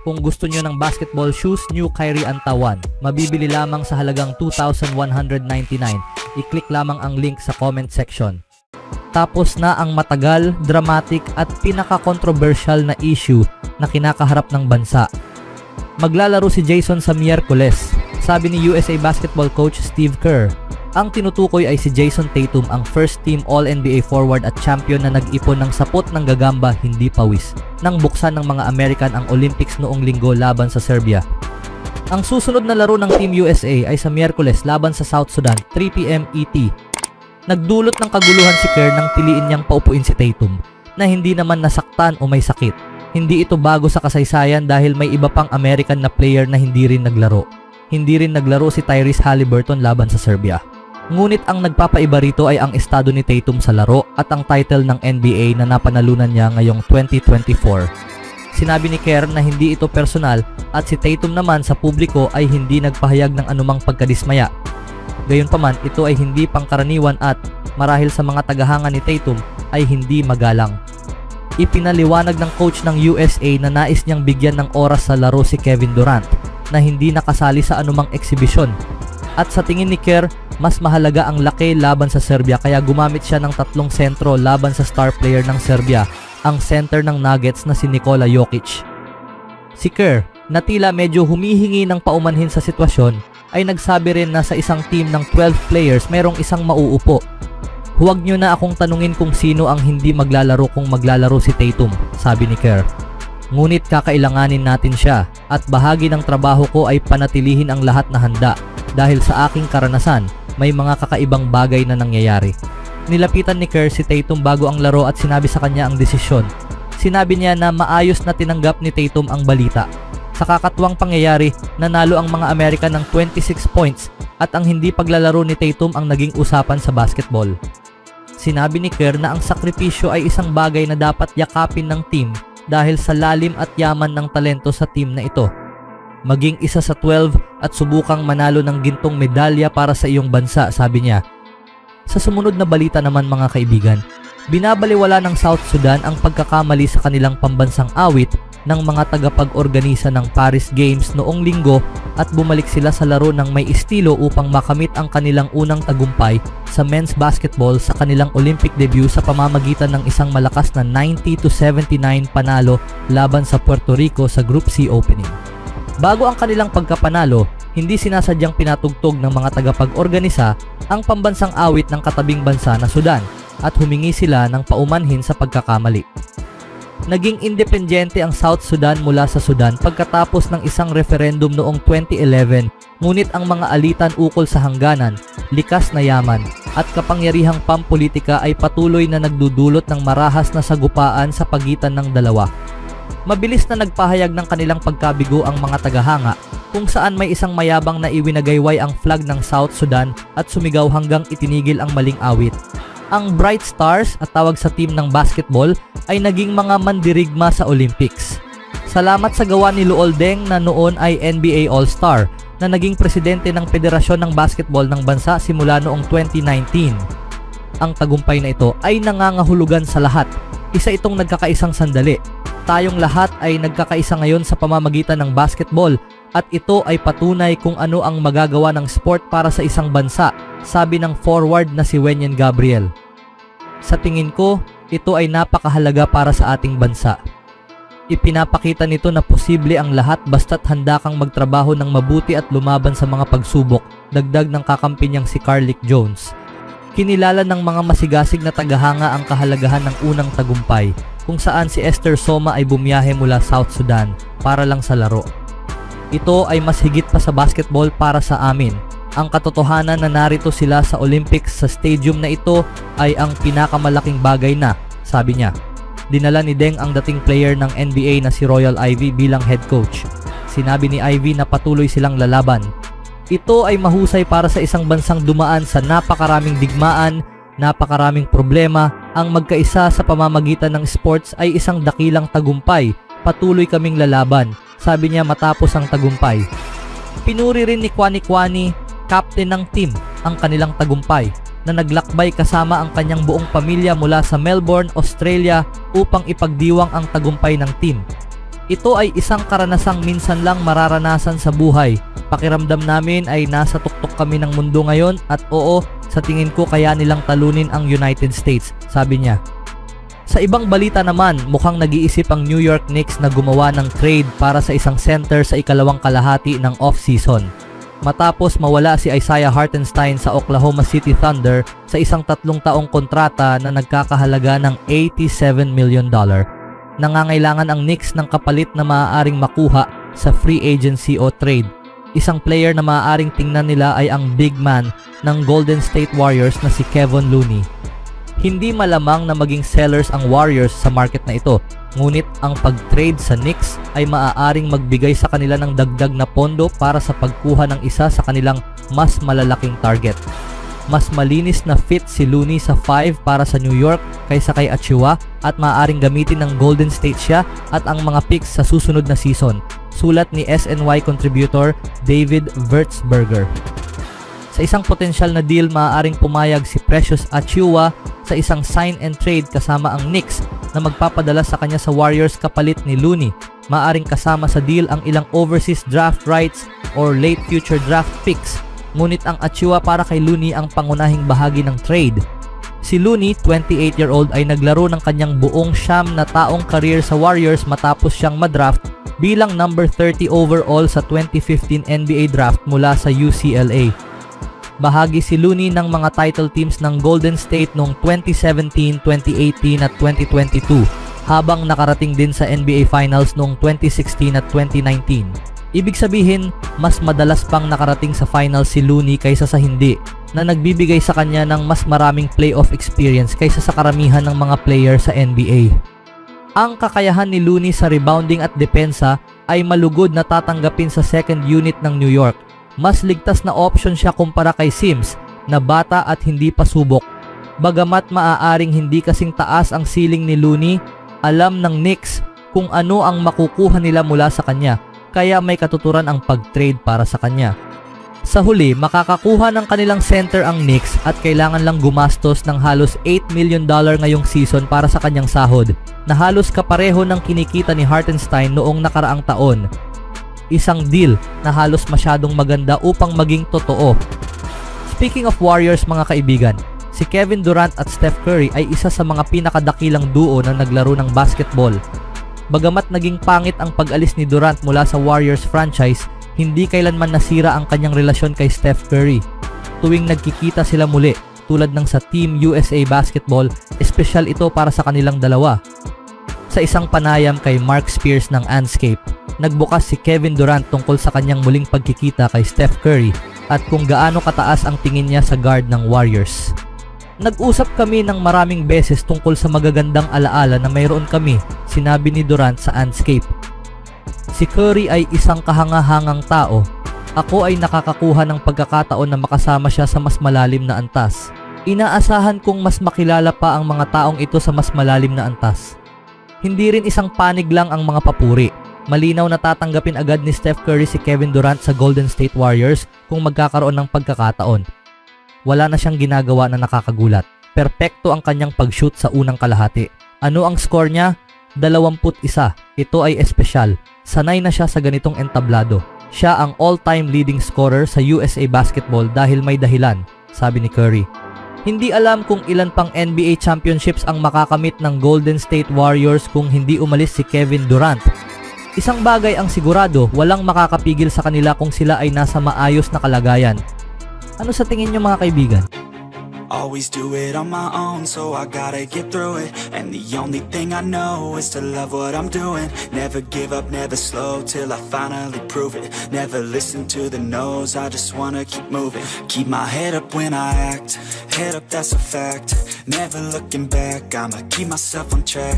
Kung gusto nyo ng basketball shoes, New Kyrie Anta 1. Mabibili lamang sa halagang 2,199. I-click lamang ang link sa comment section. Tapos na ang matagal, dramatic at pinaka-controversial na issue na kinakaharap ng bansa. Maglalaro si Jason sa Miyerkules, sabi ni USA Basketball coach Steve Kerr. Ang tinutukoy ay si Jason Tatum, ang first team All-NBA forward at champion na nag-ipon ng sapot ng gagamba, hindi pawis, nang buksan ng mga American ang Olympics noong linggo laban sa Serbia. Ang susunod na laro ng Team USA ay sa Miyerkules laban sa South Sudan, 3 PM ET. Nagdulot ng kaguluhan si Kerr nang piliin niyang paupuin si Tatum, na hindi naman nasaktan o may sakit. Hindi ito bago sa kasaysayan dahil may iba pang American na player na hindi rin naglaro. Hindi rin naglaro si Tyrese Haliburton laban sa Serbia. Ngunit ang nagpapaiba rito ay ang estado ni Tatum sa laro at ang title ng NBA na napanalunan niya ngayong 2024. Sinabi ni Kerr na hindi ito personal at si Tatum naman sa publiko ay hindi nagpahayag ng anumang pagkadismaya. Gayunpaman, ito ay hindi pangkaraniwan at marahil sa mga tagahanga ni Tatum ay hindi magalang. Ipinaliwanag ng coach ng USA na nais niyang bigyan ng oras sa laro si Kevin Durant na hindi nakasali sa anumang eksibisyon. At sa tingin ni Kerr, mas mahalaga ang laki laban sa Serbia kaya gumamit siya ng 3 sentro laban sa star player ng Serbia, ang center ng Nuggets na si Nikola Jokic. Si Kerr, na tila medyo humihingi ng paumanhin sa sitwasyon, ay nagsabi rin na sa isang team ng 12 players mayroong isang mauupo. Huwag nyo na akong tanungin kung sino ang hindi maglalaro kung maglalaro si Tatum, sabi ni Kerr. Ngunit kakailanganin natin siya at bahagi ng trabaho ko ay panatilihin ang lahat na handa dahil sa aking karanasan may mga kakaibang bagay na nangyayari. Nilapitan ni Kerr si Tatum bago ang laro at sinabi sa kanya ang desisyon. Sinabi niya na maayos na tinanggap ni Tatum ang balita. Sa kakatuwang pangyayari, nanalo ang mga American ng 26 points at ang hindi paglalaro ni Tatum ang naging usapan sa basketball. Sinabi ni Kerr na ang sakripisyo ay isang bagay na dapat yakapin ng team dahil sa lalim at yaman ng talento sa team na ito. Maging isa sa 12 at subukang manalo ng gintong medalya para sa iyong bansa, sabi niya. Sa sumunod na balita naman mga kaibigan, binabaliwala ng South Sudan ang pagkakamali sa kanilang pambansang awit ng mga tagapag-organisa ng Paris Games noong linggo at bumalik sila sa laro ng may estilo upang makamit ang kanilang unang tagumpay sa men's basketball sa kanilang Olympic debut sa pamamagitan ng isang malakas na 90-79 panalo laban sa Puerto Rico sa Group C opening. Bago ang kanilang pagkapanalo, hindi sinasadyang pinatugtog ng mga tagapag-organisa ang pambansang awit ng katabing bansa na Sudan at humingi sila ng paumanhin sa pagkakamali. Naging independyente ang South Sudan mula sa Sudan pagkatapos ng isang referendum noong 2011, ngunit ang mga alitan ukol sa hangganan, likas na yaman at kapangyarihang pampolitika ay patuloy na nagdudulot ng marahas na sagupaan sa pagitan ng dalawa. Mabilis na nagpahayag ng kanilang pagkabigo ang mga tagahanga kung saan may isang mayabang na iwinagayway ang flag ng South Sudan at sumigaw hanggang itinigil ang maling awit. Ang Bright Stars at tawag sa team ng basketball ay naging mga mandirigma sa Olympics. Salamat sa gawa ni Luol Deng na noon ay NBA All-Star na naging presidente ng Federasyon ng Basketball ng bansa simula noong 2019. Ang tagumpay na ito ay nangangahulugan sa lahat. Isa itong nagkakaisang sandali. Tayong lahat ay nagkakaisa ngayon sa pamamagitan ng basketball at ito ay patunay kung ano ang magagawa ng sport para sa isang bansa, sabi ng forward na si Wenyen Gabriel. Sa tingin ko, ito ay napakahalaga para sa ating bansa. Ipinapakita nito na posible ang lahat basta't handa kang magtrabaho ng mabuti at lumaban sa mga pagsubok, dagdag ng kakampi niyang si Carlik Jones. Kinilala ng mga masigasig na tagahanga ang kahalagahan ng unang tagumpay, kung saan si Esther Soma ay bumiyahe mula South Sudan para lang sa laro. Ito ay mas higit pa sa basketball para sa amin. Ang katotohanan na narito sila sa Olympics sa stadium na ito ay ang pinakamalaking bagay na, sabi niya. Dinala ni Deng ang dating player ng NBA na si Royal Ivey bilang head coach. Sinabi ni Ivey na patuloy silang lalaban. Ito ay mahusay para sa isang bansang dumaan sa napakaraming digmaan, napakaraming problema. Ang magkaisa sa pamamagitan ng sports ay isang dakilang tagumpay. Patuloy kaming lalaban, sabi niya matapos ang tagumpay. Pinuri rin ni Kwani Kwani, captain ng team, ang kanilang tagumpay na naglakbay kasama ang kanyang buong pamilya mula sa Melbourne, Australia upang ipagdiwang ang tagumpay ng team. Ito ay isang karanasang minsan lang mararanasan sa buhay. Pakiramdam namin ay nasa tuktok kami ng mundo ngayon at oo, sa tingin ko kaya nilang talunin ang United States, sabi niya. Sa ibang balita naman, mukhang nag-iisip ang New York Knicks na gumawa ng trade para sa isang center sa ikalawang kalahati ng off-season. Matapos mawala si Isaiah Hartenstein sa Oklahoma City Thunder sa isang 3 taong kontrata na nagkakahalaga ng $87 million. Nangangailangan ang Knicks ng kapalit na maaaring makuha sa free agency o trade. Isang player na maaaring tingnan nila ay ang big man ng Golden State Warriors na si Kevon Looney. Hindi malamang na maging sellers ang Warriors sa market na ito, ngunit ang pag-trade sa Knicks ay maaaring magbigay sa kanila ng dagdag na pondo para sa pagkuha ng isa sa kanilang mas malalaking target. Mas malinis na fit si Looney sa 5 para sa New York kaysa kay Achiuwa at maaaring gamitin ng Golden State siya at ang mga picks sa susunod na season, sulat ni SNY contributor David Vertsberger. Sa isang potensyal na deal, maaaring pumayag si Precious Achiuwa sa isang sign and trade kasama ang Knicks na magpapadala sa kanya sa Warriors kapalit ni Looney. Maaaring kasama sa deal ang ilang overseas draft rights or late future draft picks. Ngunit ang Achiuwa para kay Looney ang pangunahing bahagi ng trade. Si Looney, 28-year-old, ay naglaro ng kanyang buong 9 na taong career sa Warriors matapos siyang madraft bilang number 30 overall sa 2015 NBA draft mula sa UCLA. Bahagi si Looney ng mga title teams ng Golden State noong 2017, 2018 at 2022, habang nakarating din sa NBA Finals noong 2016 at 2019. Ibig sabihin, mas madalas pang nakarating sa finals si Looney kaysa sa hindi, na nagbibigay sa kanya ng mas maraming playoff experience kaysa sa karamihan ng mga player sa NBA. Ang kakayahan ni Looney sa rebounding at depensa ay malugod na tatanggapin sa second unit ng New York. Mas ligtas na option siya kumpara kay Sims na bata at hindi pa subok. Bagamat maaaring hindi kasing taas ang ceiling ni Looney, alam ng Knicks kung ano ang makukuha nila mula sa kanya, kaya may katuturan ang pag-trade para sa kanya. Sa huli, makakakuha ng kanilang center ang Knicks at kailangan lang gumastos ng halos $8 million ngayong season para sa kanyang sahod, na halos kapareho ng kinikita ni Hartenstein noong nakaraang taon. Isang deal na halos masyadong maganda upang maging totoo. Speaking of Warriors mga kaibigan, si Kevin Durant at Steph Curry ay isa sa mga pinakadakilang duo na naglaro ng basketball. Bagamat naging pangit ang pag-alis ni Durant mula sa Warriors franchise, hindi kailanman nasira ang kanyang relasyon kay Steph Curry. Tuwing nagkikita sila muli, tulad ng sa Team USA Basketball, espesyal ito para sa kanilang dalawa. Sa isang panayam kay Mark Spears ng Anscape, nagbukas si Kevin Durant tungkol sa kanyang muling pagkikita kay Steph Curry at kung gaano kataas ang tingin niya sa guard ng Warriors. Nag-usap kami ng maraming beses tungkol sa magagandang alaala na mayroon kami, sinabi ni Durant sa Anscape. Si Curry ay isang kahangahangang tao. Ako ay nakakakuha ng pagkakataon na makasama siya sa mas malalim na antas. Inaasahan kong mas makilala pa ang mga taong ito sa mas malalim na antas. Hindi rin isang panig lang ang mga papuri. Malinaw na tatanggapin agad ni Steph Curry si Kevin Durant sa Golden State Warriors kung magkakaroon ng pagkakataon. Wala na siyang ginagawa na nakakagulat. Perpekto ang kanyang pag-shoot sa unang kalahati. Ano ang score niya? 21. Ito ay espesyal. Sanay na siya sa ganitong entablado. Siya ang all-time leading scorer sa USA Basketball dahil may dahilan, sabi ni Curry. Hindi alam kung ilan pang NBA championships ang makakamit ng Golden State Warriors kung hindi umalis si Kevin Durant. Isang bagay ang sigurado, walang makakapigil sa kanila kung sila ay nasa maayos na kalagayan. Ano sa tingin niyo mga kaibigan? Always do it on my own, so I gotta get through it. And the only thing I know is to love what I'm doing. Never give up, never slow, till I finally prove it. Never listen to the no's, I just wanna keep moving. Keep my head up when I act, head up that's a fact. Never looking back, I'ma keep myself on track.